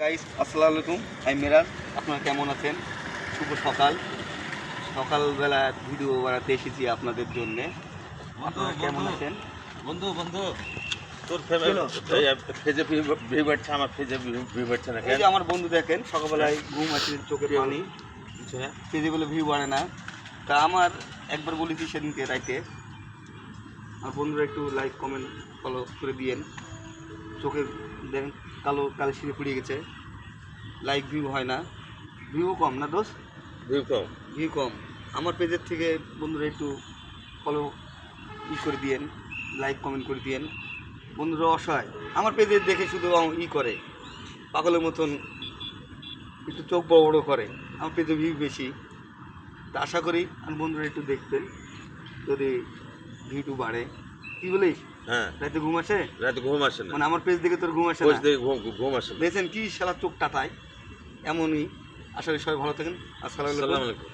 Guys আসসালামু আলাইকুম, আমি মিরাজ। আপনারা কেমন আছেন? শুভ সকাল। সকালবেলা ভিডিও বানাতে এসেছি আপনাদের জন্যে। আপনারা কেমন আছেন? বন্ধু বন্ধু তোর চলো। ফেজে ভিউ বাড়ছে, আমার ফেজে ভিউ বাড়ছে না এই যে আমার বন্ধু দেখেন, সকালবেলায় ঘুম আছে, চোখে পানি, পেজে বলে ভিউ বাড়ে না। তা আমার একবার বলেছি সেদিনকে রাইতে, আমার বন্ধুরা একটু লাইক কমেন্ট ফলো করে দিয়েন। চোখে দেখেন কালো কালো শিরে পুড়িয়ে গেছে, লাইক ভিউ হয় না, ভিউ কম না দোষ, ভিউ কম। ভিউ কম। আমার পেজের থেকে বন্ধুরা একটু ফলো করে দিয়েন, লাইক কমেন্ট করে দিয়েন। বন্ধুরা অসহায়, আমার পেজে দেখে শুধু করে পাগলের মতন একটু চোখ বড় বড় করে। আমার পেজে ভিউ বেশি, তা আশা করি আমি বন্ধুরা একটু দেখবেন, যদি ভিউটু বাড়ে। কি বলিস? হ্যাঁ, রাতে ঘুম আসে? রাতে ঘুম আসে না, মানে আমার পেজ দেখে তোর ঘুম আসে পোস্ট না? দেখে ঘুম আসে না। দেখছেন কি শালা চোখ টাটায়, এমনই। আশা করি সবাই ভালো থাকেন। আসসালামু আলাইকুম। আসসালামু আলাইকুম।